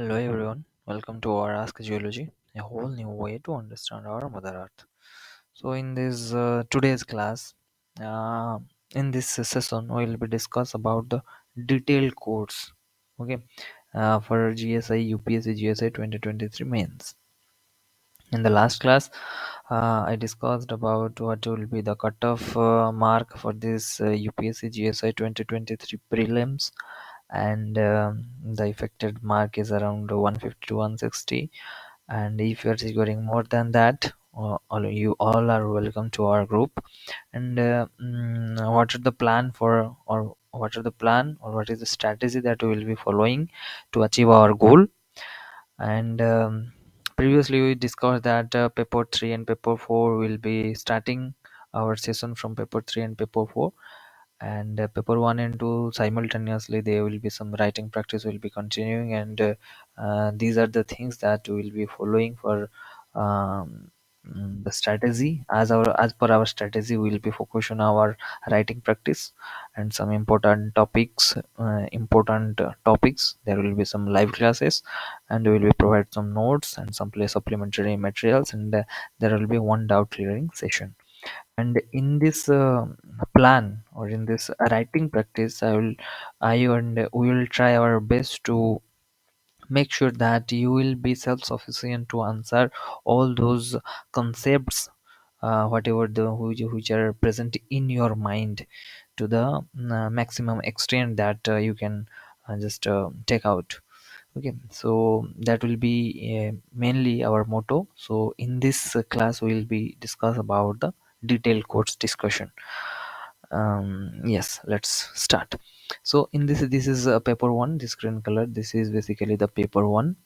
Hello everyone, welcome to our Ask Geology, a whole new way to understand our Mother Earth. So in this today's class, uh, in this session, we will be discuss about the detailed codes. Okay, for GSI, UPSC, GSI 2023 mains. In the last class, I discussed about what will be the cutoff mark for this UPSC GSI 2023 prelims, and the affected mark is around 150 to 160. And if you are securing more than that, you all are welcome to our group. And what are the plan for, or what are the plan, or what is the strategy that we will be following to achieve our goal? And previously we discussed that paper 3 and paper 4 will be starting our session from paper 3 and paper 4, and paper 1 and 2 simultaneously there will be some writing practice will be continuing. And these are the things that we will be following for the strategy. As per our strategy, we will be focused on our writing practice and some important topics. There will be some live classes, and we will be provide some notes and some play supplementary materials, and there will be one doubt clearing session. And in this plan, or in this writing practice, I and we will try our best to make sure that you will be self-sufficient to answer all those concepts, whatever which are present in your mind, to the maximum extent that you can just take out. Okay, so that will be mainly our motto. So in this class we will be discuss about the detailed course discussion. Yes, let's start. So in this is paper one. This green color, this is basically the paper one.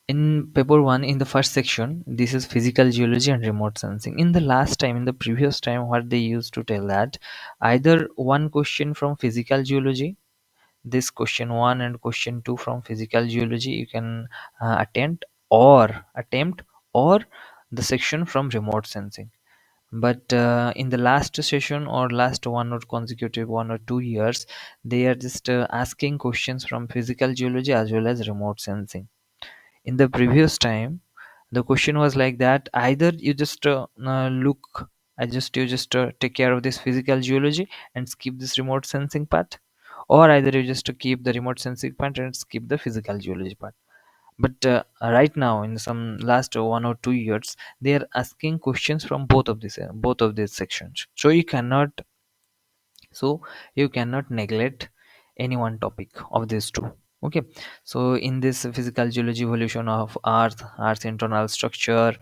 In paper one, in the first section, this is physical geology and remote sensing. In the last time, in the previous time, what they used to tell that either one question from physical geology, this question 1 and question 2 from physical geology you can attempt, or the section from remote sensing. But in the last session, or last one or consecutive 1 or 2 years, they are just asking questions from physical geology as well as remote sensing. In the previous time, the question was like that: either you just look I just you just take care of this physical geology and skip this remote sensing part, or either you just keep the remote sensing part and skip the physical geology part. But right now, in some last 1 or 2 years, they are asking questions from both of these sections, so you cannot neglect any one topic of these two. Okay, so in this physical geology, evolution of earth's internal structure,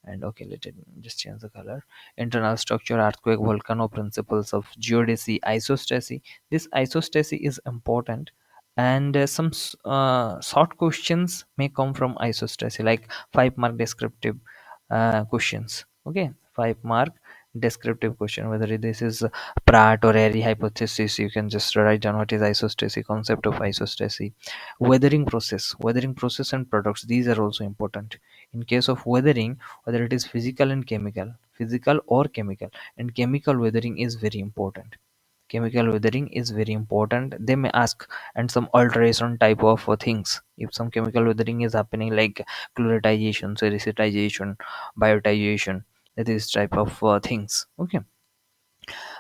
and okay, let it just change the color. Internal structure, earthquake, volcano, principles of geodesy, isostasy. This isostasy is important, and some short questions may come from isostasy, like 5 mark descriptive questions. Okay, 5 mark descriptive question, whether this is Pratt or Airy hypothesis. You can just write down what is isostasy, concept of isostasy. Weathering process and products, these are also important. In case of weathering, whether it is physical or chemical, and chemical weathering is very important. They may ask. And some alteration type of things, if some chemical weathering is happening, like chloratization, sericitization, biotization, this type of things. Okay.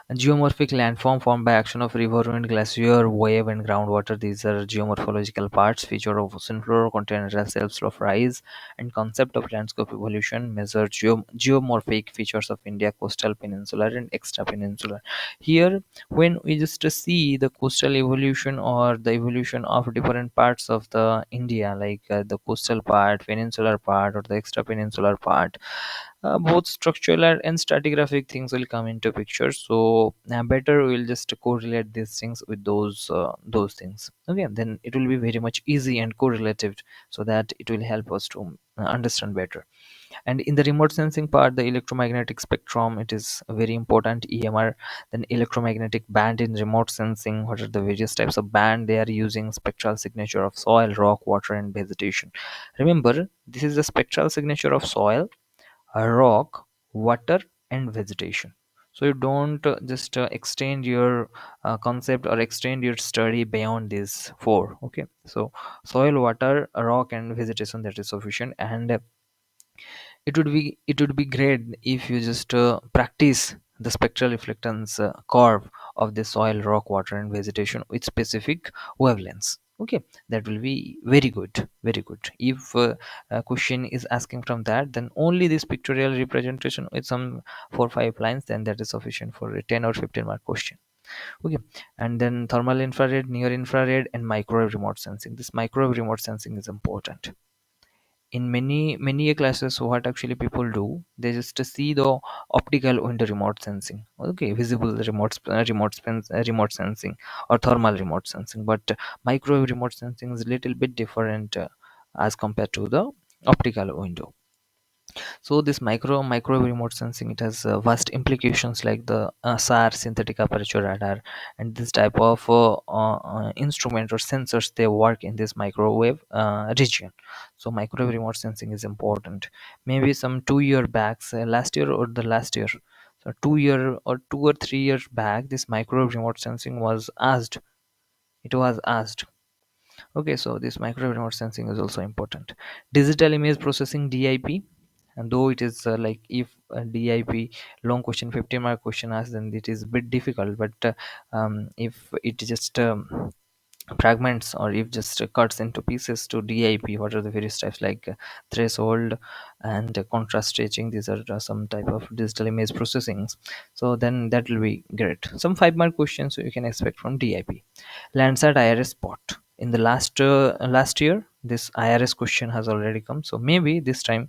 A geomorphic landform formed by action of river, wind, glacier, wave, and groundwater. These are geomorphological parts. Feature of ocean floor, continental shelf slope rise, and concept of landscape evolution. Measure geomorphic features of India, coastal, peninsular, and extra peninsular. Here, when we just see the coastal evolution, or the evolution of different parts of the India, like the coastal part, peninsular part, or the extra peninsular part, both structural and stratigraphic things will come into picture. So better we'll just correlate these things with those things. Okay, then it will be very much easy and correlative, so that it will help us to understand better. And in the remote sensing part, the electromagnetic spectrum, it is very important. EMR. Then electromagnetic band in remote sensing, what are the various types of band they are using? Spectral signature of soil, rock, water, and vegetation. Remember, this is the spectral signature of soil, rock, water, and vegetation. So you don't just extend your concept or extend your study beyond these four. Okay, so soil, water, rock, and vegetation, that is sufficient. And it would be great if you just practice the spectral reflectance curve of the soil, rock, water, and vegetation with specific wavelengths. Okay, that will be very good, very good. If a question is asking from that, then only this pictorial representation with some 4 5 lines, then that is sufficient for a 10 or 15 mark question. Okay, and then thermal infrared, near infrared, and microwave remote sensing. This microwave remote sensing is important. In many classes, what actually people do, they just see the optical window remote sensing, okay, visible remote sensing, or thermal remote sensing. But microwave remote sensing is a little bit different as compared to the optical window. So this microwave remote sensing, it has vast implications, like the SAR, synthetic aperture radar, and this type of instrument or sensors, they work in this microwave region. So microwave remote sensing is important. Maybe some 2 year back, last year or the last year, so 2 year or 2 or 3 years back, this microwave remote sensing was asked. It was asked. Okay, so this micro remote sensing is also important. Digital image processing, DIP. And though it is like, if a DIP long question, 15 mark question asked, then it is a bit difficult. But if it just fragments, or if just cuts into pieces to DIP, what are the various types, like threshold and contrast stretching, these are some type of digital image processings. So then that will be great. Some 5 mark questions you can expect from DIP. Landsat IRS spot. In the last year, this IRS question has already come, so maybe this time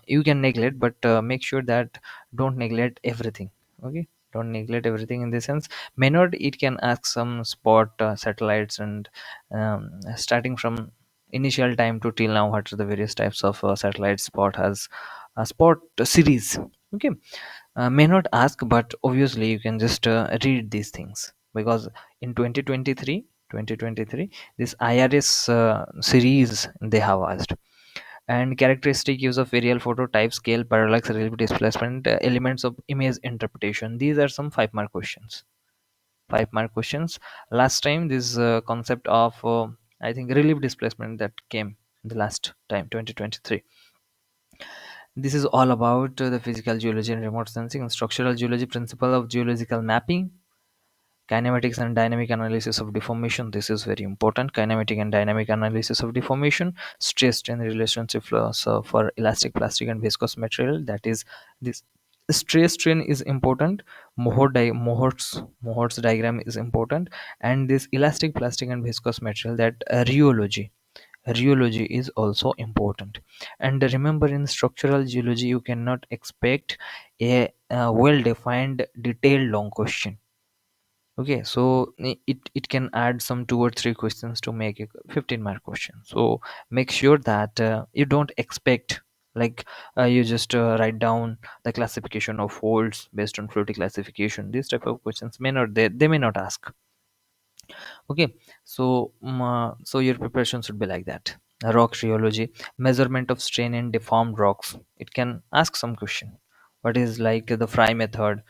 you can neglect, but make sure that don't neglect everything. Okay, don't neglect everything. In this sense, may not, it can ask some spot satellites, and starting from initial time to till now, what are the various types of satellite spot has a spot series. Okay, may not ask, but obviously you can just read these things, because in 2023 this IRS series they have asked. And characteristic use of aerial photo, type, scale, parallax, relative displacement, elements of image interpretation, these are some 5 mark questions. 5 mark questions. Last time this concept of I think relief displacement that came the last time, 2023. This is all about the physical geology and remote sensing and structural geology, principle of geological mapping, kinematics and dynamic analysis of deformation. This is very important. Kinematic and dynamic analysis of deformation, stress strain relationship flows for elastic, plastic, and viscous material. That is, this stress strain is important. Mohr's diagram is important. And this elastic, plastic, and viscous material, that rheology is also important. And remember, in structural geology you cannot expect a well defined detailed long question. Okay, so it can add some 2 or 3 questions to make a 15 mark question. So make sure that you don't expect, like you just write down the classification of folds based on floating classification. These type of questions may not, they may not ask. Okay, so so your preparation should be like that. Rock rheology, measurement of strain in deformed rocks, it can ask some question. What is like the Fry method,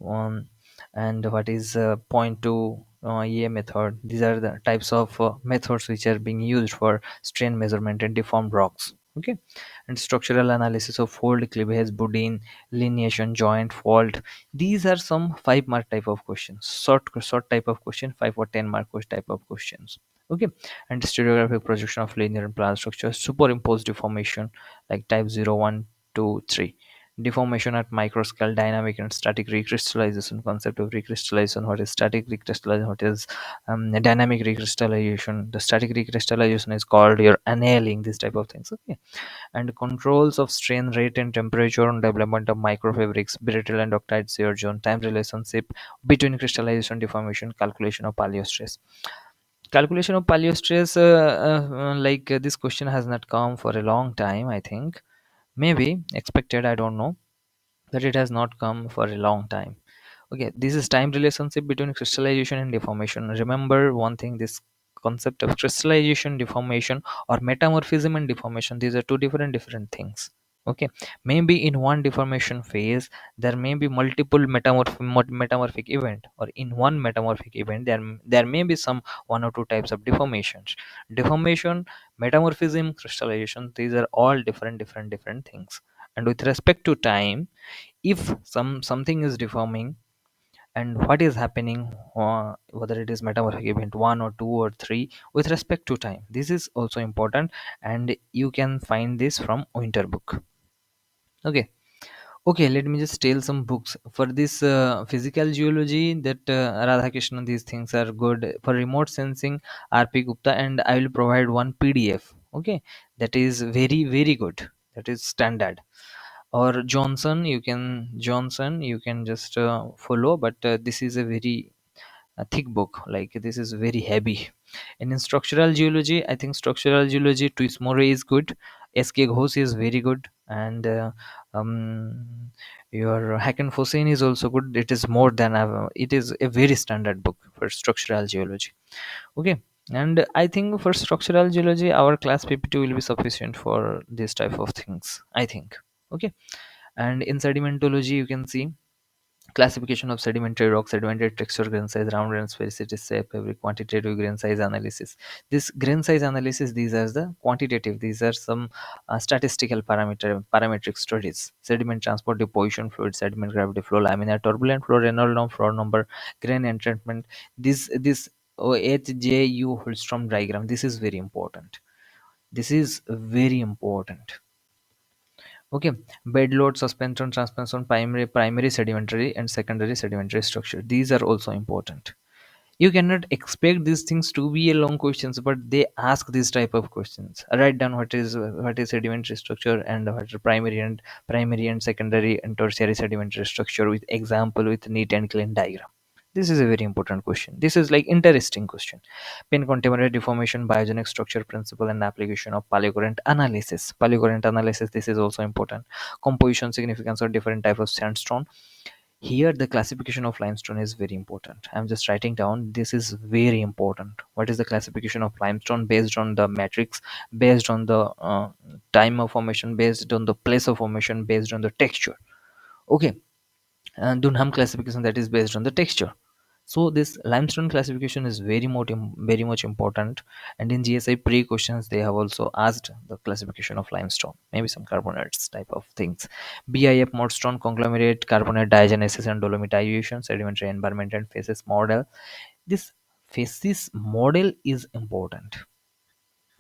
um, and what is point to EA method. These are the types of methods which are being used for strain measurement in deformed rocks. Okay, and structural analysis of fold, cleavage, budine, lineation, joint, fault. These are some 5 mark type of questions, short type of question, 5 or 10 mark type of questions. Okay, and stereographic projection of linear and plan structures, superimposed deformation, like type 0, 1, 2, 3. Deformation at microscale, dynamic and static recrystallization, concept of recrystallization, what is static recrystallization, what is dynamic recrystallization. The static recrystallization is called your annealing, this type of things. Okay, and controls of strain rate and temperature on development of microfabrics, brittle and ductile shear zone, time relationship between crystallization, deformation, calculation of paleostress. Calculation of paleostress, this question has not come for a long time, I think. Maybe expected, I don't know, but it has not come for a long time. Okay, this is time relationship between crystallization and deformation. Remember one thing, this concept of crystallization, deformation, or metamorphism and deformation, these are two different things. Okay, maybe in one deformation phase there may be multiple metamorphic event, or in one metamorphic event there may be some one or two types of deformations. Deformation, metamorphism, crystallization, these are all different things. And with respect to time, if something is deforming, and what is happening, whether it is metamorphic event 1 or 2 or 3, with respect to time, this is also important. And you can find this from winter book. Okay. Okay, let me just tell some books for this physical geology, that Radhakrishnan, these things are good. For remote sensing, RP Gupta, and I will provide one PDF. Okay, that is very good, that is standard. Or Johnson, you can just follow, but this is a very thick book, like this is very heavy. And in structural geology, I think structural geology Twismore is good, SK Ghosh is very good, and um, your Hacken Fosseen is also good. It is more than it is a very standard book for structural geology. Okay. And I think for structural geology our class PPT will be sufficient for this type of things, I think. Okay. And in sedimentology, you can see classification of sedimentary rock, sedimentary texture, grain size, round and sphericity, shape, every quantitative grain size analysis. This grain size analysis, these are the quantitative, these are some statistical parametric studies. Sediment transport, deposition, fluid, sediment gravity flow, laminar turbulent flow, Reynolds number, flow number, grain entrainment. This OHJU Holstrom diagram, this is very important. This is very important. Okay, bed load, suspension, transpension, primary sedimentary and secondary sedimentary structure. These are also important. You cannot expect these things to be a long questions, but they ask these type of questions. Write down what is sedimentary structure, and what are primary and secondary and tertiary sedimentary structure, with example, with neat and clean diagram. This is a very important question. This is like interesting question. Pin contemporary deformation, biogenic structure principle, and application of paleocurrent analysis. Paleocurrent analysis, this is also important. Composition, significance of different type of sandstone. Here the classification of limestone is very important. I'm just writing down, this is very important. What is the classification of limestone? Based on the matrix, based on the time of formation, based on the place of formation, based on the texture. Okay. And Dunham classification, that is based on the texture. So this limestone classification is very much important. And in GSI pre questions, they have also asked the classification of limestone, maybe some carbonates type of things. BIF mudstone, conglomerate, carbonate diagenesis and dolomitization, sedimentary environment and facies model. This facies model is important.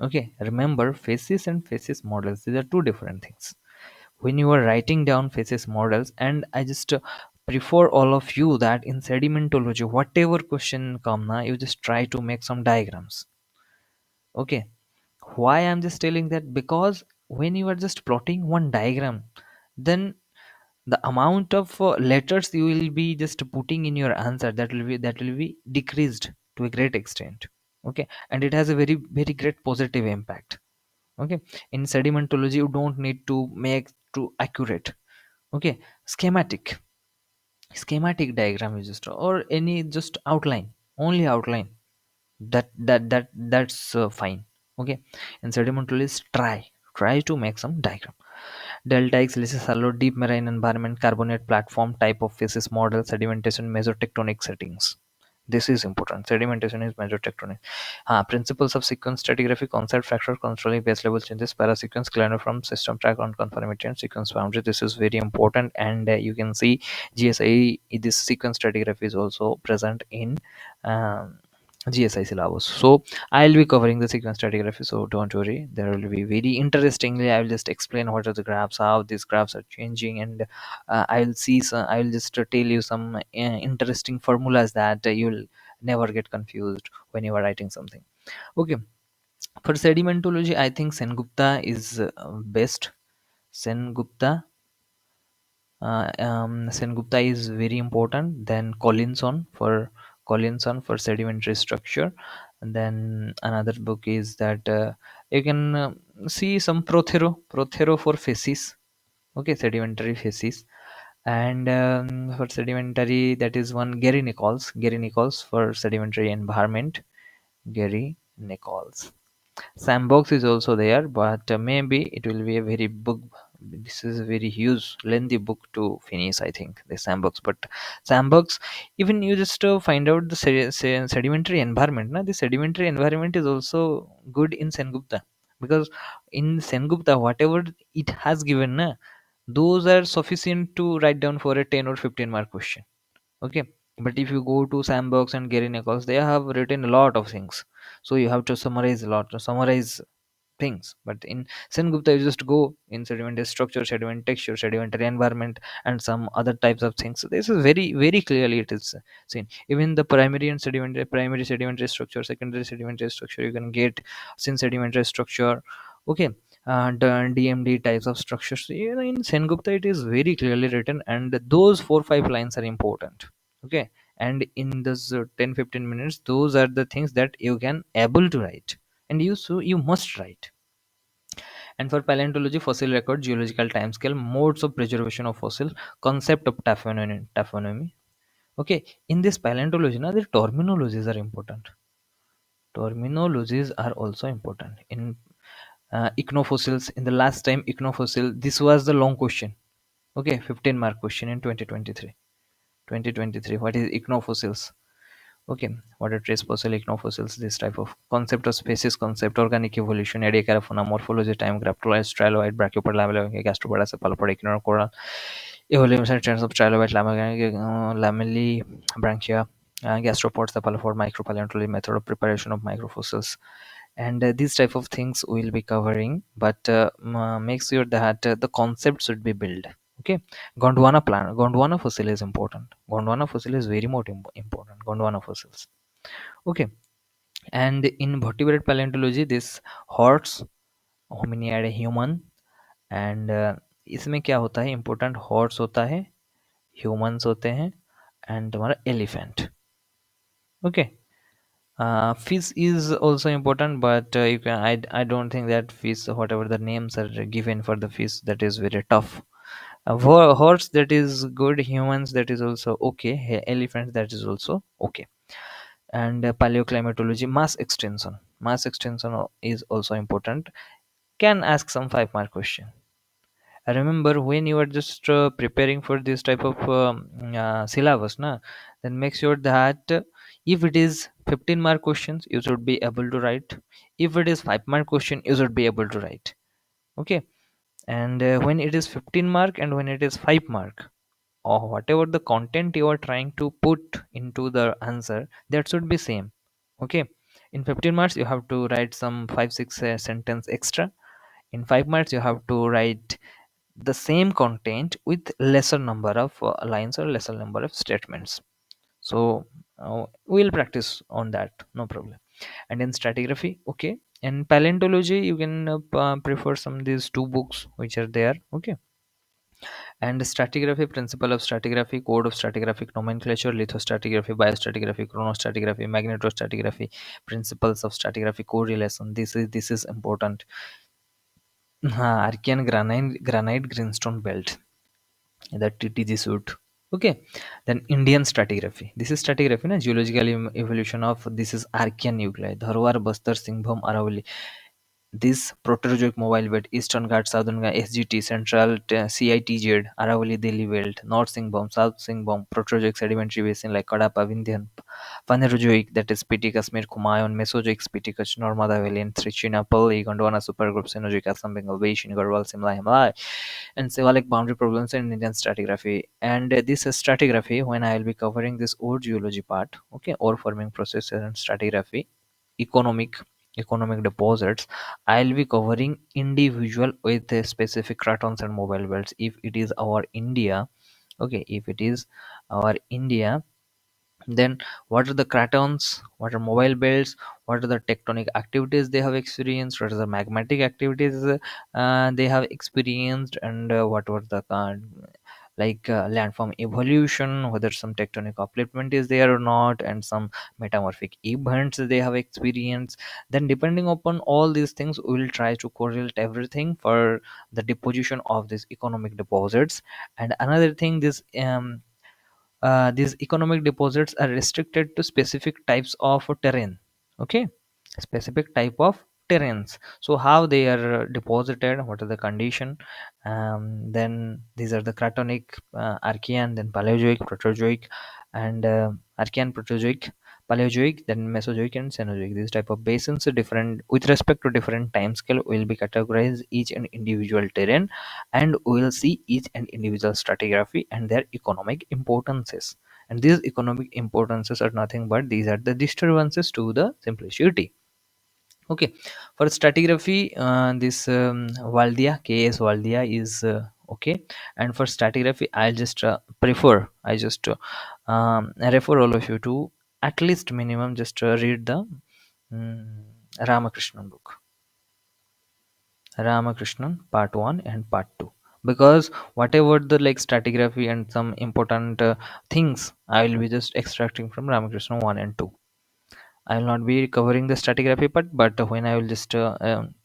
Okay, remember, facies and facies models, these are two different things. When you are writing down facies models, and I just prefer all of you that in sedimentology, whatever question come now, you just try to make some diagrams. Okay. Why I'm just telling that? Because when you are just plotting one diagram, then the amount of letters you will be just putting in your answer, that will be decreased to a great extent. Okay. And it has a very great positive impact. Okay. In sedimentology, you don't need to make too accurate. Okay. Schematic diagram is just, or any just outline, only outline, that's fine. Okay. And sedimentalists try to make some diagram. Delta X is shallow deep marine environment, carbonate platform type of facies model, sedimentation, mesotectonic settings. This is important. Sedimentation is mesotectonic. Principles of sequence stratigraphy, concept factor, controlling base level changes, parasequence, claniform, system track on conformity and sequence boundary. This is very important. And you can see GSI, this sequence stratigraphy is also present in um, GSI syllabus. So I'll be covering the sequence stratigraphy, so don't worry. There will be very interestingly. I will just explain what are the graphs, how these graphs are changing, and I will just tell you some interesting formulas that you'll never get confused when you are writing something. Okay. For sedimentology, I think Sengupta is best. Sengupta Sengupta is very important. Then Collinson for sedimentary structure. And then another book is that you can see some Prothero for facies. Okay, sedimentary facies. And for sedimentary, that is one Gary Nichols for sedimentary environment. Gary Nichols. Sandbox is also there, but maybe it will be a very This is a very huge, lengthy book to finish. I think the sandbox, but sandbox, even you just find out the sedimentary environment. Na, the sedimentary environment is also good in Sengupta, because in Sengupta, whatever it has given, na, those are sufficient to write down for a 10 or 15 mark question. Okay, but if you go to sandbox and Gary Nichols, they have written a lot of things, so you have to summarize a lot, to summarize things. But in Sengupta, you just go in sedimentary structure, sediment texture, sedimentary environment, and some other types of things. So this is very, very clearly it is seen. Even the primary and sedimentary, primary sedimentary structure, secondary sedimentary structure, you can get sin sedimentary structure. Okay, and DMD types of structures. You know, in Sengupta, it is very clearly written, and those 4 5 lines are important. Okay, and in this 10 15 minutes, those are the things that you can able to write, and you must write. And for paleontology, fossil record, geological timescale, modes of preservation of fossil, concept of taphonomy. Okay, in this paleontology, now the terminologies are important. Terminologies are also important in ichnofossils. In the last time ichnofossil, this was the long question. Okay, 15 mark question in 2023. 2023. What is ichnofossils? Okay, what are trace fossil, ichnofossils, this type of concept of species, concept, organic evolution, ediacara morphology, time graph, trilobite, brachiopods, lamellar, gastropods, cephalopod, ichneumon, coral, evolution trends of trilobite, lamelli, branchia, gastropods, cephalopod, micropaleontology, method of preparation of microfossils, and these type of things we'll be covering. But make sure that the concept should be built. Okay, Gondwana fossil is important. Gondwana fossil is very more important. Gondwana fossils. Okay, and in vertebrate paleontology, this horse, hominid, human, and इसमें क्या होता है important, horse होता है, humans होते हैं, and तुम्हारा elephant. Okay, fish is also important, but you can I don't think that fish, whatever the names are given for the fish, that is very tough. Horse, that is good. Humans, that is also okay. Elephant, that is also okay. And paleoclimatology, mass extension is also important. Can ask some 5 mark question. I remember when you are just preparing for this type of syllabus, na, then make sure that if it is 15 mark questions, you should be able to write. If it is 5 mark question, you should be able to write. Okay, and when it is 15 mark and when it is 5 mark, or whatever the content you are trying to put into the answer, that should be same. Okay, in 15 marks you have to write some 5 6 sentence extra. In 5 marks you have to write the same content with lesser number of lines or lesser number of statements. So we'll practice on that, no problem. And in stratigraphy, okay, in paleontology you can prefer some of these two books which are there. Okay, and stratigraphy, principle of stratigraphy, code of stratigraphic nomenclature, lithostratigraphy, biostratigraphy, chronostratigraphy, magnetostratigraphy, principles of stratigraphy, correlation. This is important. Archean granite greenstone belt, the TTG suit. Okay, then Indian stratigraphy. This is stratigraphy, na, geological evolution of, this is Archean nuclei, Dharwar, Bastar, Singhbhum, Aravalli. This Proterozoic mobile belt, Eastern Ghats, Southern Ghats, SGT, Central CITZ, Aravalli, Delhi belt, North Singhbhum, South Singhbhum, Proterozoic sedimentary basin like Kadapa, Vindhyan, Phanerozoic, that is Spiti, Kashmir, Kumaon, Mesozoic, Spiti, Kutch, Narmada Valley, and Trichinopoli, Gondwana supergroup, Cenozoic, Assam, Bengal, Basin, Garhwal, Simla, Himalaya, and Sevalik boundary problems in Indian stratigraphy. And this stratigraphy, when I will be covering this ore geology part, okay, ore forming process and stratigraphy, economic economic deposits, I'll be covering individual with specific cratons and mobile belts. If it is our India, okay, if it is our India, then what are the cratons, what are mobile belts, what are the tectonic activities they have experienced, what are the magmatic activities they have experienced, and what were the landform evolution, whether some tectonic upliftment is there or not, and some metamorphic events they have experienced. Then depending upon all these things, we will try to correlate everything for the deposition of these economic deposits. And another thing, these economic deposits are restricted to specific types of terrain. Okay, specific type of terrains. So how they are deposited, what are the condition. Then these are the cratonic, archean, then paleozoic, proterozoic, and archean, proterozoic, paleozoic, then mesozoic and cenozoic. These type of basins are different with respect to different time scale. Will be categorized each and individual terrain, and we will see each and individual stratigraphy and their economic importances. And these economic importances are nothing but these are the disturbances to the simplicity. Okay, for stratigraphy, this Waldia, KS Waldia is okay. And for stratigraphy, I'll just I just refer all of you to at least minimum just read the mm, Ramakrishnan book, Ramakrishnan part 1 and part 2, because whatever the like stratigraphy and some important things I will be just extracting from Ramakrishna 1 and 2. I will not be covering the stratigraphy part, but when I will just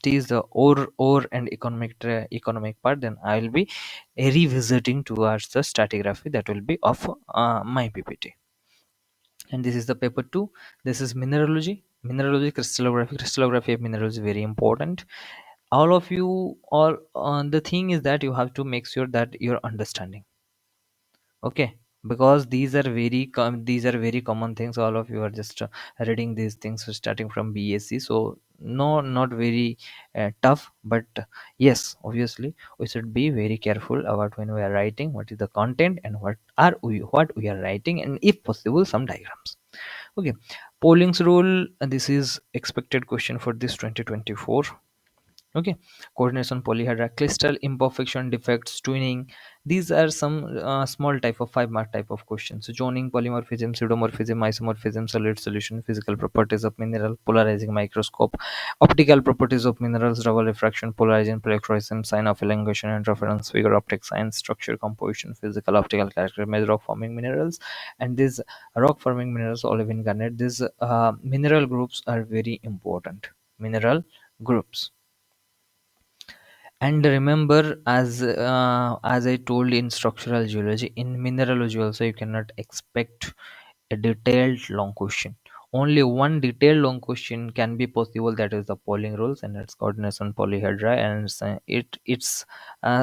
tease the ore and economic part, then I will be revisiting towards the stratigraphy that will be of my PPT. And this is the paper 2. This is mineralogy, crystallography of mineralogy, very important. All of you, all the thing is that you have to make sure that you're understanding. Okay, because these are very common things. All of you are just reading these things starting from BSc, so no, not very tough, but yes, obviously we should be very careful about when we are writing what is the content and what we are writing, and if possible some diagrams. Okay, polling's rule, this is expected question for this 2024. Okay, coordination, polyhedra, crystal imperfection, defects, twinning. These are some small type of 5 mark type of questions. So joining, polymorphism, pseudomorphism, isomorphism, solid solution, physical properties of mineral, polarizing microscope, optical properties of minerals, double refraction, polarizing, plectrism, sign of elongation and reference figure, optic science, structure, composition, physical optical character, major rock forming minerals. And these rock forming minerals, olivine, garnet, these mineral groups are very important. Mineral groups. And remember, as I told in structural geology, in mineralogy also you cannot expect a detailed long question. Only one detailed long question can be possible, that is the polling rules and its coordination, polyhedra, and its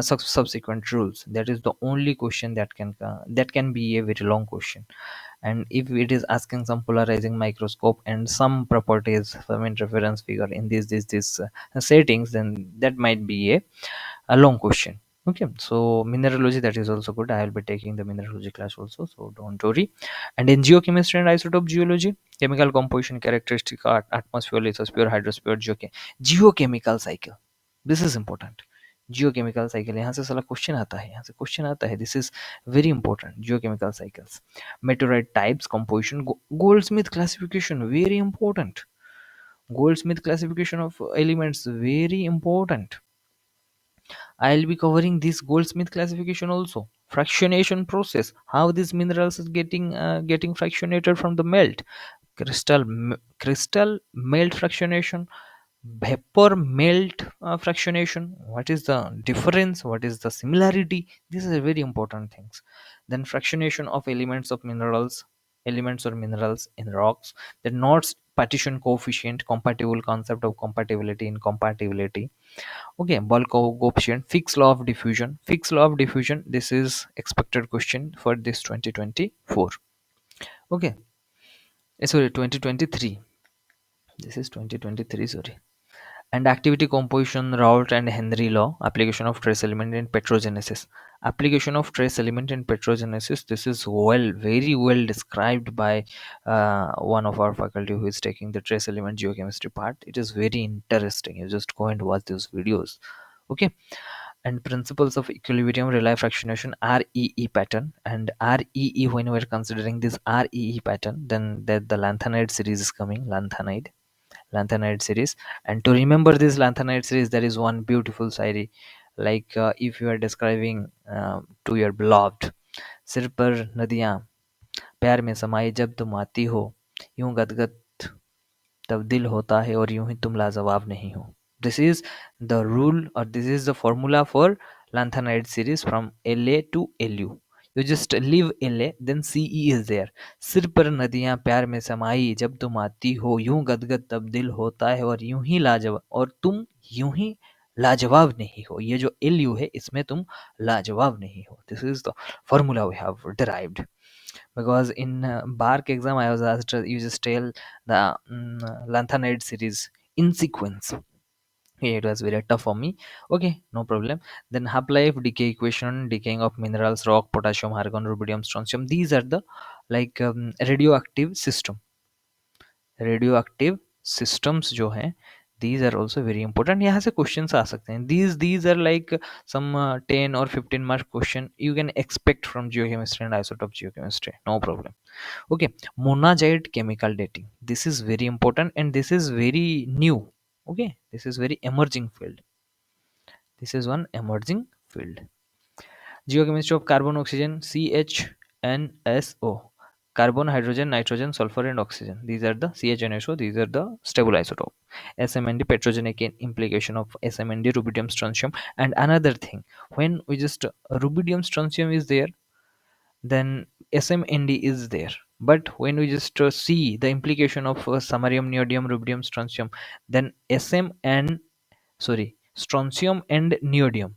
subsequent rules. That is the only question that can be a very long question. And if it is asking some polarizing microscope and some properties, some interference figure in these settings, then that might be a long question. Okay, so mineralogy, that is also good. I will be taking the mineralogy class also, so don't worry. And in geochemistry and isotope geology, chemical composition, characteristic, atmosphere, lithosphere, hydrosphere, geochemical cycle, this is important. geochemical cycle, यहाँ से साला question आता है, यहाँ से question आता है. This is very important. geochemical cycles, meteorite types, composition, goldsmith classification, very important. Goldsmith classification of elements, very important. I'll be covering this goldsmith classification also. Fractionation process, how these minerals is getting fractionated from the melt. Crystal melt fractionation, vapor melt fractionation. What is the difference? What is the similarity? These are very important things. Then fractionation of elements or minerals in rocks. The Nod's partition coefficient, compatible concept of compatibility, incompatibility. Okay, bulk coefficient, fixed law of diffusion. Fixed law of diffusion, this is expected question for this 2024. Okay, sorry, 2023. This is 2023, sorry. And activity composition, Raoult and Henry law, application of trace element in petrogenesis. Application of trace element in petrogenesis, this is very well described by one of our faculty who is taking the trace element geochemistry part. It is very interesting. You just go and watch those videos. Okay. And principles of equilibrium, relay fractionation, REE pattern. And REE, when we're considering this REE pattern, then the lanthanide series is coming. Lanthanide series. And to remember this lanthanide series, there is one beautiful Shayari, like if you are describing to your beloved, सिर पर नदियां प्यार में समाई जब तुम आती हो, यूं गदगद तब दिल होता है और यूं ही तुम लाजवाब नहीं हो. This is the rule, or this is the formula for lanthanide series from La to Lu. You just leave LA, then CE is there. सिर पर नदियां प्यार में समाई, जब तुम आती हो यूं गदगद तब दिल होता है, और यूं ही लाजवाब, और तुम यूं ही लाजवाब नहीं हो. ये जो LU है, इसमें तुम लाजवाब नहीं हो. This is the formula we have derived. Because in Bark exam, I was asked, you just tell the lanthanide series in sequence. Okay, it was very tough for me. Okay, no problem. Then half-life, decay equation, decaying of minerals, rock, potassium, argon, rubidium, strontium. These are the like radioactive system. Radioactive systems जो हैं, these are also very important. यहाँ से questions आ सकते हैं. These are like some 10 or 15 mark question you can expect from geochemistry and isotope geochemistry. No problem. Okay, monazite chemical dating. This is very important and this is very new. Okay, this is very emerging field. This is one emerging field. Geochemistry of carbon, oxygen, CHNSO. Carbon, hydrogen, nitrogen, sulfur, and oxygen. These are the CHNSO. These are the stable isotope. SMND, petrogenic implication of SMND, rubidium, strontium. And another thing, when we just rubidium, strontium is there, then SMND is there. But when we just see the implication of samarium, neodymium, rubidium, strontium, then SM and strontium and neodymium.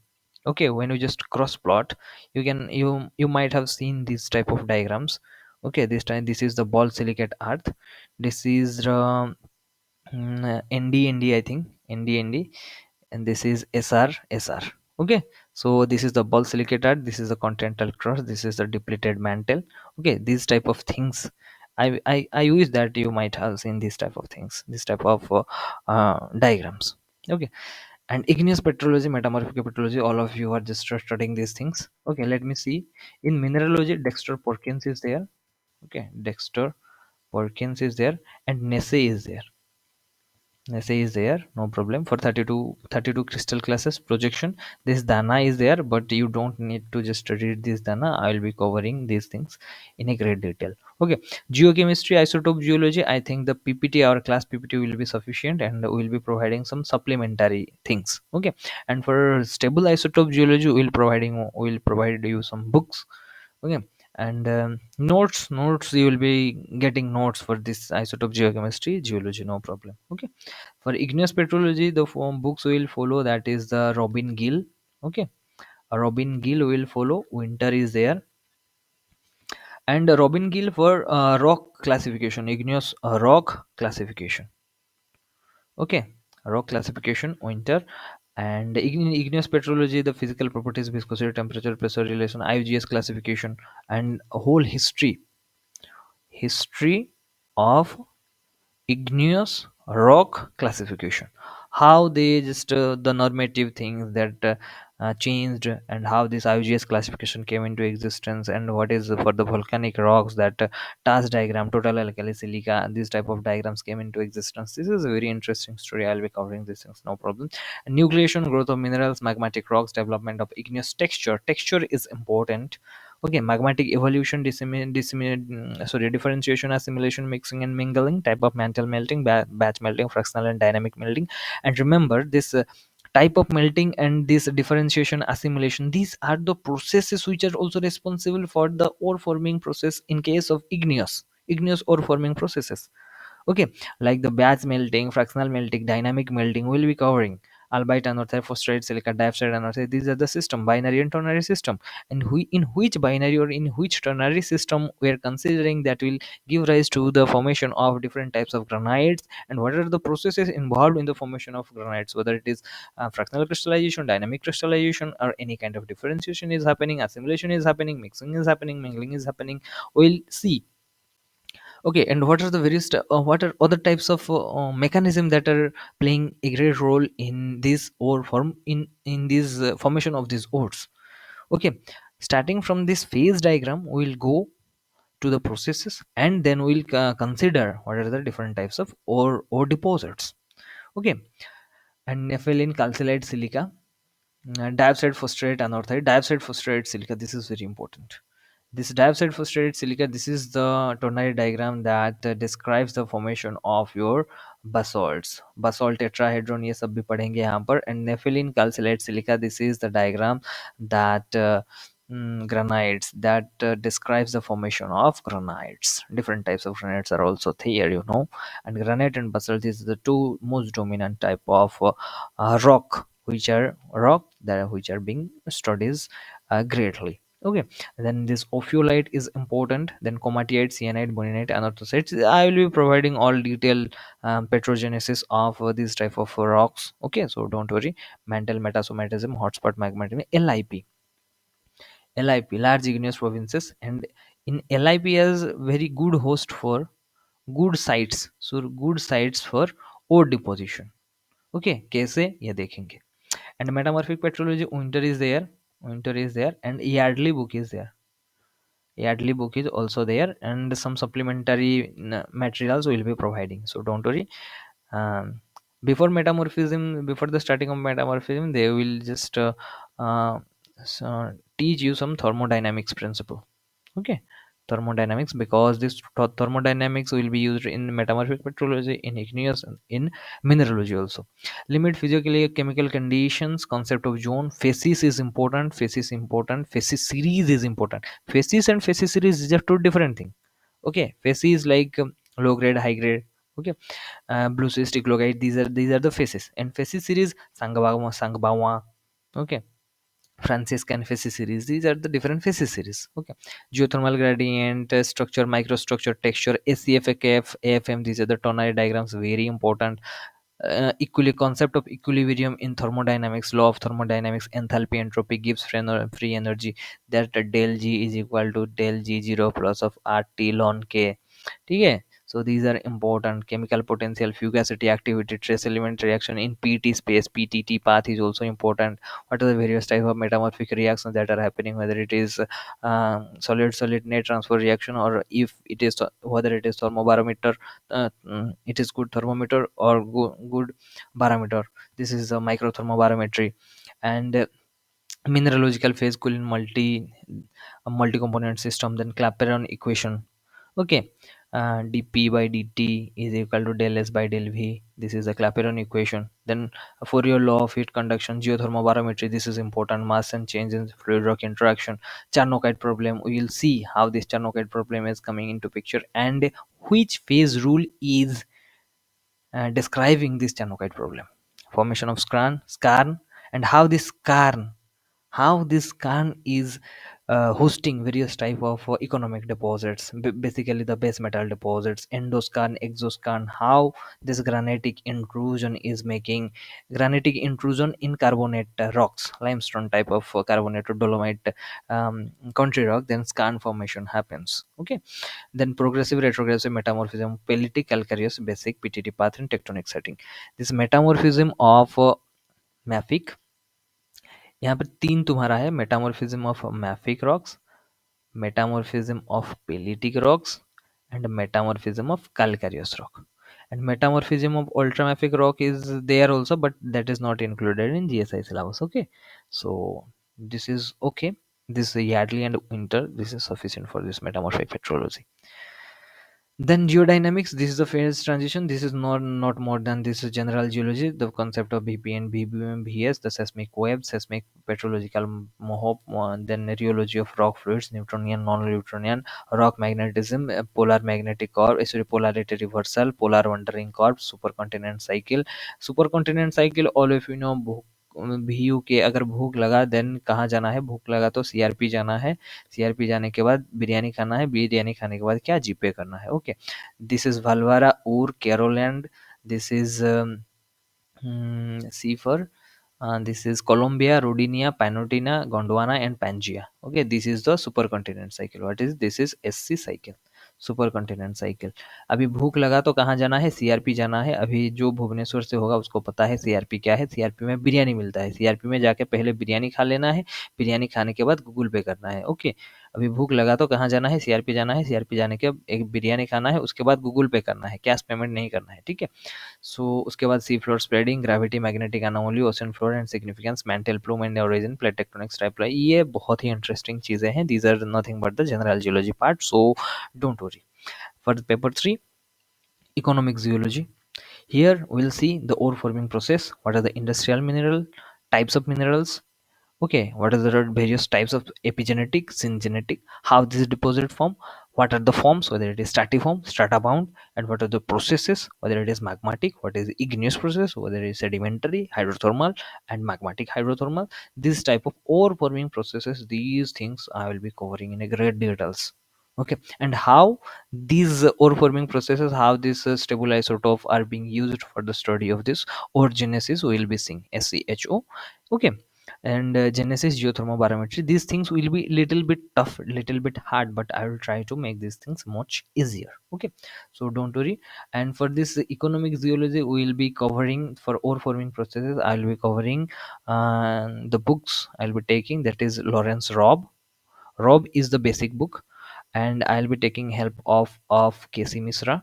Okay, when you just cross plot, you might have seen these type of diagrams. Okay, this time this is the ball silicate earth. This is ND, I think, ND, and this is SR. Okay, so this is the ball silicate earth, this is the continental crust, this is the depleted mantle. Okay, these type of things, I wish that you might have seen these type of things, this type of diagrams. Okay, and igneous petrology, metamorphic petrology, all of you are just studying these things. Okay, let me see. In mineralogy, Dexter Perkins is there. Okay, Dexter Perkins is there, and Nesse is there. Essay is there, no problem. For 32 crystal classes projection, this Dana is there, but you don't need to just read this Dana. I will be covering these things in a great detail. Okay, geochemistry, isotope geology, I think the PPT, our class PPT, will be sufficient, and we will be providing some supplementary things. Okay, and for stable isotope geology, we'll provide you some books. Okay, and notes, you will be getting notes for this isotope geochemistry geology, no problem. Okay, for igneous petrology, the form books will follow, that is the Robin Gill. Okay, Robin Gill will follow, Winter is there. And Robin Gill for rock classification, igneous rock classification. Okay, rock classification, Winter. And igneous petrology, the physical properties, viscosity, temperature, pressure relation, IUGS classification, and a whole history of igneous rock classification, how they just the normative things that changed, and how this IUGS classification came into existence, and what is for the volcanic rocks, that TAS diagram, total alkali silica, these type of diagrams came into existence. This is a very interesting story. I'll be covering these things, no problem. And nucleation, growth of minerals, magmatic rocks, development of igneous texture is important. Okay, magmatic evolution, differentiation, assimilation, mixing and mingling, type of mantle melting, batch melting, fractional and dynamic melting. And remember this type of melting and this differentiation, assimilation, these are the processes which are also responsible for the ore forming process in case of igneous ore forming processes. Okay, like the batch melting, fractional melting, dynamic melting, will be covering albite anorthite, phosphorite, silica dioxide anorthite. These are the system, binary and ternary system. And in which binary or in which ternary system we are considering, that will give rise to the formation of different types of granites, and what are the processes involved in the formation of granites, whether it is fractional crystallization, dynamic crystallization, or any kind of differentiation is happening, assimilation is happening, mixing is happening, mingling is happening. We'll see. Okay, and what are the what are other types of mechanism that are playing a great role in this ore form, in this formation of these ores? Okay, starting from this phase diagram, we'll go to the processes, and then we'll consider what are the different types of ore deposits. Okay, and nepheline, calcilite, silica, diopside phosphate anorthite, diopside phosphate silica. This is very important. This diopside phosphate silica, this is the ternary diagram that describes the formation of your basalts. Basalt tetrahedron, ये सब भी पढ़ेंगे यहाँ पर. And nepheline calcilite silica, this is the diagram that granites that describes the formation of granites. Different types of granites are also there, and granite and basalt is the two most dominant type of rock, which are being studied greatly. Okay, then this ophiolite is important, then comatite, cyanide, bonite, anorthosites. I will be providing all detailed petrogenesis of these type of rocks. Okay, so don't worry. Mantle metasomatism, hotspot magmatism, LIP, large igneous provinces, and in LIP is very good host for good sites. So good sites for ore deposition. Okay, कैसे ये देखेंगे. And metamorphic petrology, winter is there, and Yardley book is there. Yardley book is also there, and some supplementary materials will be providing. So don't worry. Um, before the starting of metamorphism, they will just uh, teach you some thermodynamics principle. Okay, thermodynamics, because this thermodynamics will be used in metamorphic petrology, in igneous, and in mineralogy also. Limit physically chemical conditions, concept of zone, phases is important, phases series is important. Phases and phases series is just two different thing. Okay, phases like low grade, high grade. Okay, blue cystic locite, these are the phases, and phases series Sangbawa. Okay, Franciscan phase series. These are the different phases series. Okay, geothermal gradient, structure, microstructure, texture, ACF, AKF, AFM. These are the tonal diagrams. Very important. Concept of equilibrium in thermodynamics, law of thermodynamics, enthalpy, entropy gives free energy. That del G is equal to del G0 plus of RT ln K. Okay, so these are important. Chemical potential, fugacity, activity, trace element reaction in PT space, PTT path is also important. What are the various type of metamorphic reactions that are happening, whether it is solid solid net transfer reaction, or if it is whether it is thermobarometer, it is good thermometer or good barometer. This is a microthermobarometry. And mineralogical phase cool in a multi-component system. Then Clapeyron equation. Okay, dp by dt is equal to del s by del v. This is the Clapeyron equation. Then Fourier law of heat conduction, geothermobarometry, this is important. Mass and change in fluid rock interaction, Charnockite problem. We will see how this Charnockite problem is coming into picture, and which phase rule is describing this Charnockite problem. Formation of skarn, and how this skarn is hosting various type of economic deposits, basically the base metal deposits, endoskarn, exoskarn. How this granitic intrusion is making granitic intrusion in carbonate rocks, limestone type of carbonate or dolomite country rock. Then skarn formation happens. Okay, then progressive retrogressive metamorphism, pelitic, calcareous, basic, PTT path, and tectonic setting. This metamorphism of mafic, यहाँ पर तीन तुम्हारा है. Metamorphism of mafic rocks, metamorphism of pelitic rocks, and metamorphism of calcareous rock. And metamorphism of ultramafic rock is there also, but that is not included in GSI syllabus. Okay, so this is okay. This Yardley and Winter, this is sufficient for this metamorphic petrology. Then geodynamics, this is the phase transition. This is not more than this is general geology, the concept of BPN, BBM, VS, the seismic wave, seismic petrological mohawk, then rheology of rock fluids, Newtonian, non-Newtonian, rock magnetism, polar magnetic curve, sorry, polarity reversal, polar wandering curve, supercontinent cycle. Supercontinent cycle, all of you know. VU के अगर भूख लगा then कहाँ जाना है, भूख लगा तो CRP जाना है, CRP जाने के बाद बिरयानी खाना है, बिरयानी खाने के बाद क्या जीपे करना है. Okay, this is valvara, ur, caroland. This is C for this is Colombia, Rodinia, Panotina, Gondwana, and Pangaea. Okay, this is the supercontinent cycle. What is this? Is SC cycle, supercontinent cycle. अभी भूख लगा तो कहाँ जाना है, CRP जाना है. अभी जो भुवनेश्वर से होगा उसको पता है CRP क्या है. CRP में बिरयानी मिलता है, CRP में जाके पहले बिरयानी खा लेना है, बिरयानी खाने के बाद गूगल पे करना है. ओके, अभी भूख लगा तो कहाँ जाना है, CRP जाना है, CRP जाने के एक बिरयानी खाना है, उसके बाद गूगल पे करना है, कैश पेमेंट नहीं करना है. ठीक है. सो उसके बाद sea floor spreading, gravity, magnetic anomaly, ocean floor and significance, mantle plume and origin, plate tectonics, type. ये बहुत ही इंटरेस्टिंग चीजें हैं. These are nothing but the general geology part, so don't worry. For paper 3, economic geology, here we'll see the ore forming process, what are the industrial mineral types of minerals. Okay, what are the various types of epigenetic, syngenetic, how this deposit form, what are the forms, whether it is stratiform, strata bound, and what are the processes, whether it is magmatic, what is igneous process, whether it is sedimentary, hydrothermal, and magmatic hydrothermal. This type of ore forming processes, these things I will be covering in a great details. Okay, and how these ore forming processes, how these stable isotope are being used for the study of this ore genesis, we will be seeing SCHO. Okay, and genesis, geothermobarometry, these things will be little bit tough, little bit hard, but I will try to make these things much easier. Okay, so don't worry. And for this economic geology, we will be covering, for ore forming processes I will be covering the books I'll be taking, that is Lawrence Robb is the basic book, and I'll be taking help of Casey Misra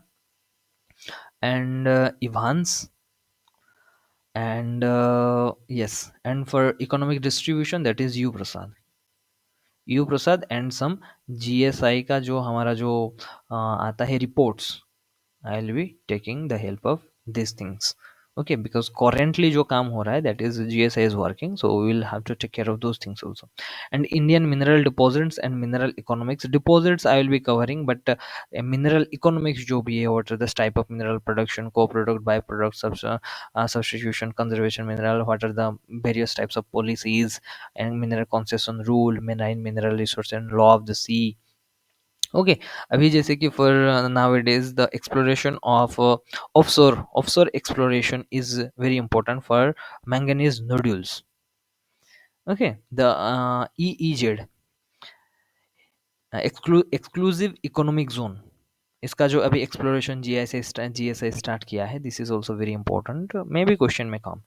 and Evans, and yes, and for economic distribution, that is U Prasad and some GSI का जो हमारा जो आता है reports, I will be taking the help of this things. Okay, because currently जो काम हो रहा है, that is GSI is working, so we will have to take care of those things also. And Indian mineral deposits and mineral economics, deposits I will be covering, but mineral economics जो भी है, what are the type of mineral production, co-product, byproduct, substitution, conservation mineral, what are the various types of policies, and mineral concession rule, marine mineral resource and law of the sea. Okay, अभी जैसे कि for nowadays the exploration of offshore exploration is very important for manganese nodules. Okay, the EEZ, exclusive economic zone, इसका जो अभी exploration GSI start किया है, this is also very important, may be question में कम.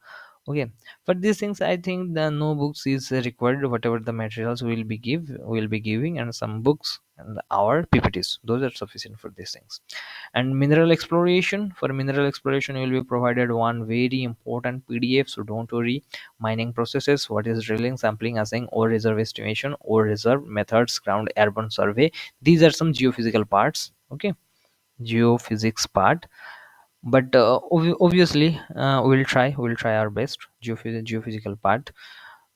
Okay, for these things I think the no books is required, whatever the materials will be giving, and some books and our PPTs, those are sufficient for these things. And mineral exploration, for mineral exploration will be provided one very important PDF, so don't worry. Mining processes, what is drilling, sampling, assaying, ore reserve estimation, ore reserve methods, ground airborne survey, these are some geophysical parts. Okay, geophysics part, but obviously we'll try our best. Geophysical part.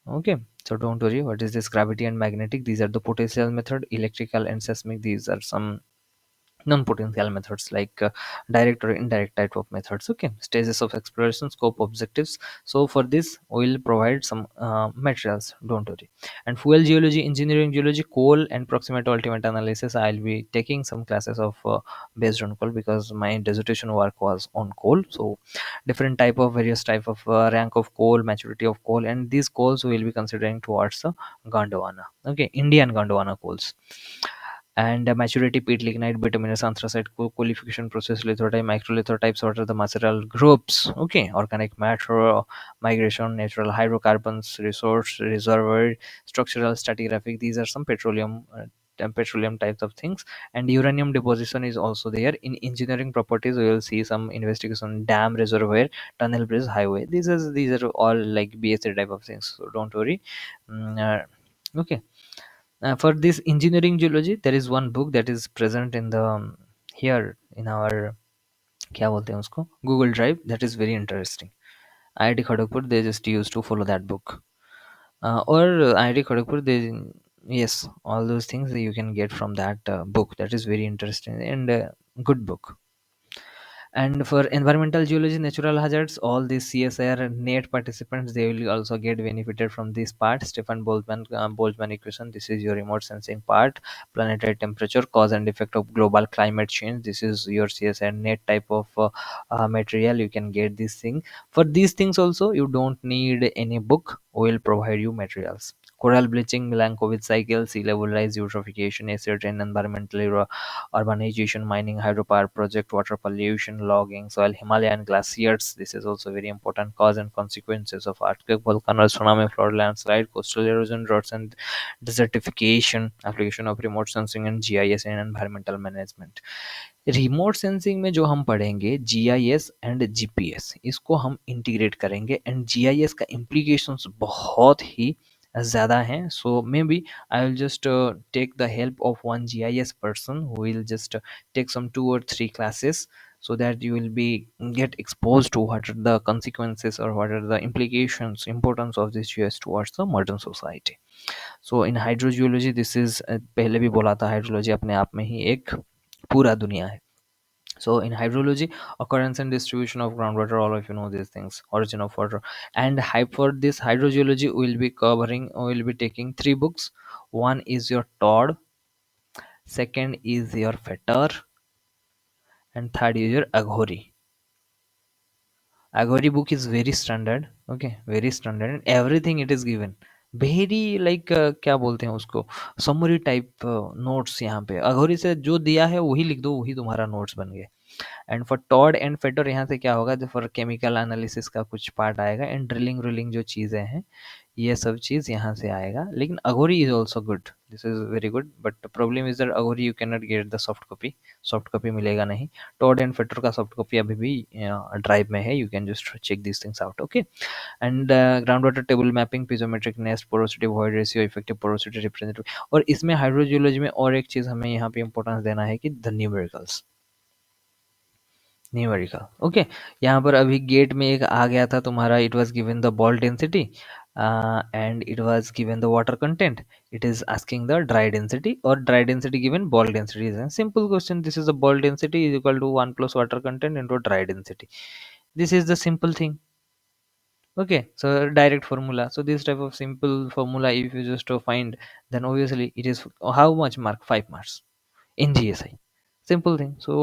Okay, so don't worry. What is this? Gravity and magnetic, these are the potential method. Electrical and seismic, these are some non-potential methods, like direct or indirect type of methods. Okay, stages of exploration, scope, objectives. So for this we'll provide some materials, don't worry. And fuel geology, engineering geology, coal and proximate to ultimate analysis, I'll be taking some classes of based on coal, because my dissertation work was on coal. So different type of various type of rank of coal, maturity of coal, and these coals will be considering towards the Gondwana. Okay, Indian Gondwana coals. And maturity, peat, lignite, bituminous, anthracite, qualification process, lithotype, microlithotypes, what are the material groups. Okay, organic matter, migration, natural hydrocarbons, resource, reservoir, structural stratigraphic, these are some petroleum types of things. And uranium deposition is also there. In engineering properties we will see some investigation, dam, reservoir, tunnel, bridge, highway, these are all like BSc type of things, so don't worry. Okay, for this engineering geology, there is one book that is present in the here in our क्या बोलते हैं उसको, Google Drive, that is very interesting. IIT Kharagpur, they just used to follow that book, or IIT Kharagpur, they, yes, all those things that you can get from that book, that is very interesting and good book. And for environmental geology, natural hazards, all these CSIR net participants, they will also get benefited from this part. Stefan Boltzmann equation, this is your remote sensing part. Planetary temperature, cause and effect of global climate change, this is your CSIR net type of material, you can get this thing. For these things also you don't need any book, we will provide you materials. Coral bleaching, Milankovitch cycle, sea level rise, eutrophication, acid rain, environmental urbanization, mining, hydropower project, water pollution, logging, soil, Himalayan glaciers. This is also very important. Cause and consequences of earthquake, volcano, tsunami, flood, landslide, coastal erosion, droughts and desertification. Application of remote sensing and GIS in environmental management. Remote sensing में जो हम पढ़ेंगे GIS and GPS, इसको हम integrate करेंगे, and GIS का implications बहुत ही ज़्यादा हैं. So maybe I will just take the help of one GIS person who will just take some 2 or 3 classes so that you will be get exposed to what are the consequences or what are the implications importance of this GS towards the modern society. So in hydrogeology this is पहले भी बोला था hydrology अपने आप में ही एक पूरा दुनिया है. So in hydrology, occurrence and distribution of groundwater, all of you know these things, origin of water. And for this hydrogeology, we'll be taking three books. One is your Todd, second is your Fetter, and third is your Aghori. Aghori book is very standard, okay, very standard, and everything it is given. very like क्या बोलते हैं उसको summary type notes यहाँ पे अघोरी से जो दिया है वही लिख दो वही तुम्हारा नोट्स बन गए. And for Todd and Fetter यहाँ से क्या होगा, जो फॉर केमिकल एनालिसिस का कुछ पार्ट आएगा एंड ड्रिलिंग व्रिलिंग जो चीज़ें हैं ये सब चीज़ यहाँ से आएगा. लेकिन Aghori is also good, this is very good, but problem is that Aghori you can not get the soft copy मिलेगा नहीं. टॉड एंड फेटर का सॉफ्ट कॉपी अभी भी ड्राइव में है, you can just check this things out. Okay. And ground water table mapping, piezometric nest, porosity, void ratio, effective porosity, representative. और इसमें hydrogeology में और एक चीज़ हमें यहाँ पे इंपॉर्टेंस देना है कि द न्यूमेरिकल्स, न्यूमेरिकल. ओके. यहाँ पर अभी गेट में एक आ गया था तुम्हारा, it was given the bulk density and it was given the water content. It is asking the dry density और dry density given bulk density is simple question. This is the bulk density is equal to 1 plus water content into dry density. This is the simple thing. Okay, so direct formula. So this type of simple formula, if you just find, then obviously it is how much mark? 5 marks in GSI. Simple thing. So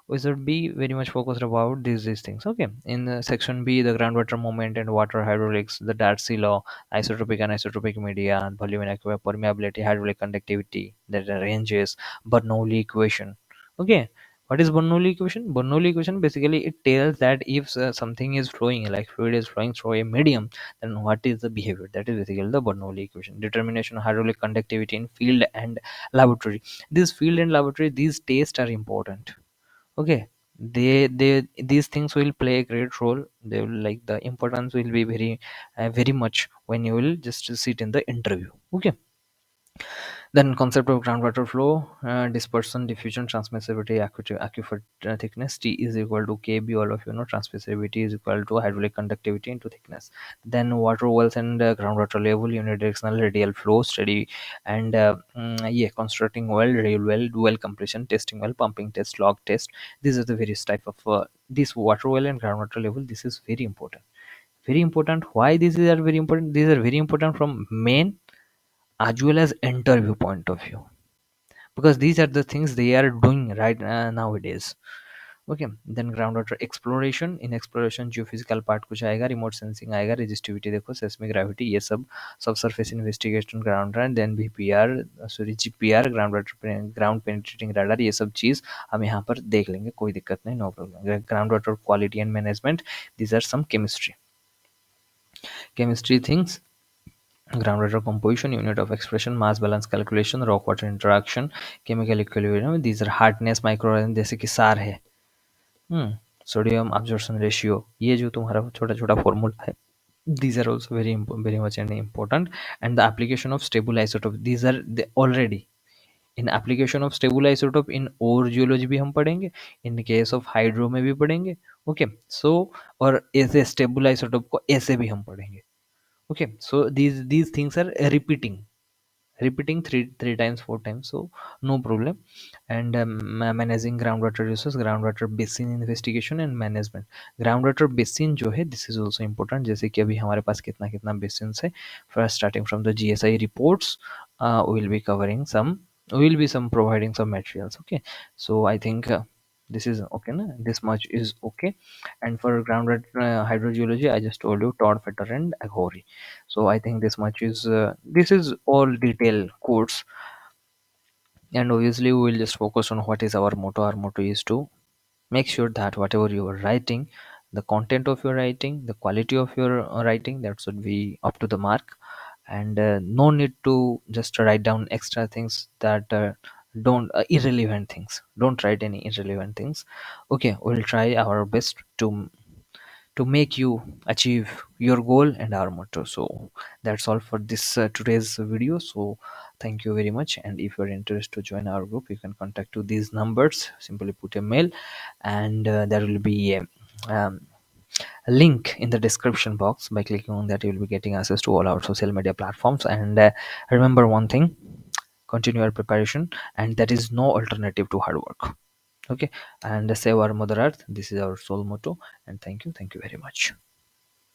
we should be very much focused about these things. Okay. In section B, the groundwater movement and water hydraulics, the Darcy law, isotropic and isotropic media, volume and aqua permeability, hydraulic conductivity, the ranges, Bernoulli equation. Okay. What is Bernoulli equation? Bernoulli equation basically it tells that if something is flowing, like fluid is flowing through a medium, then what is the behavior? That is basically the Bernoulli equation. Determination of hydraulic conductivity in field and laboratory. This field and laboratory, these tests are important. Okay. They these things will play a great role. They will like the importance will be very much when you will just sit in the interview. Okay. Then concept of groundwater flow, dispersion, diffusion, transmissivity, aquifer thickness. T is equal to Kb. All of you know transmissivity is equal to hydraulic conductivity into thickness. Then water wells and groundwater level, unidirectional radial flow study, and yeah, constructing well, rail well, well completion, testing well, pumping test, log test. These are the various type of this water well and groundwater level. This is very important. Very important. Why these are very important? These are very important from main as well as interview point of view, because these are the things they are doing right nowadays. Okay. Then groundwater exploration, in exploration geophysical part कुछ आएगा, remote sensing आएगा, resistivity देखो, seismic gravity, ये सब subsurface investigation ground run, then VPR, sorry GPR, ground penetrating radar, ये सब चीज़ हम यहाँ पर देख लेंगे, कोई दिक्कत नहीं, no problem. Groundwater quality and management, these are some chemistry things. Groundwater composition, unit of expression, mass balance calculation, rock water interaction, chemical equilibrium. These are hardness, micro जैसे कि सार है, सोडियम absorption ratio, ये जो तुम्हारा छोटा छोटा formula है, these are also very much and important. And the application of stable isotope, these are already in application of stable isotope in और जियोलॉजी भी हम पढ़ेंगे, in case of हाइड्रो में भी पढ़ेंगे. ओके. सो और ऐसे स्टेबल आइसोटोप को ऐसे भी हम पढ़ेंगे. Okay, so these things are repeating three times, four times, so no problem. And managing groundwater resource, groundwater basin investigation and management. Groundwater basin जो है, this is also important. जैसे कि अभी हमारे पास कितना कितना basins है, first starting from the GSI reports, we will be covering some, we will be some providing some materials. Okay. So I think this is okay na? This much is okay. And for groundwater hydrogeology, I just told you Todd, Fetter and Aghori. So I think this much is this is all detail course. And obviously we will just focus on what is our motto. Our motto is to make sure that whatever you are writing, the content of your writing, the quality of your writing, that should be up to the mark. And no need to just write down extra things that don't irrelevant things. Don't write any irrelevant things. Okay, we'll try our best to to make you achieve your goal and our motto. So that's all for this today's video. So thank you very much, and if you're interested to join our group, you can contact to these numbers. Simply put a mail, and there will be a link in the description box. By clicking on that, you will be getting access to all our social media platforms. And remember one thing: continue your preparation, and there is no alternative to hard work. Okay, and save our mother earth. This is our sole motto. And thank you very much.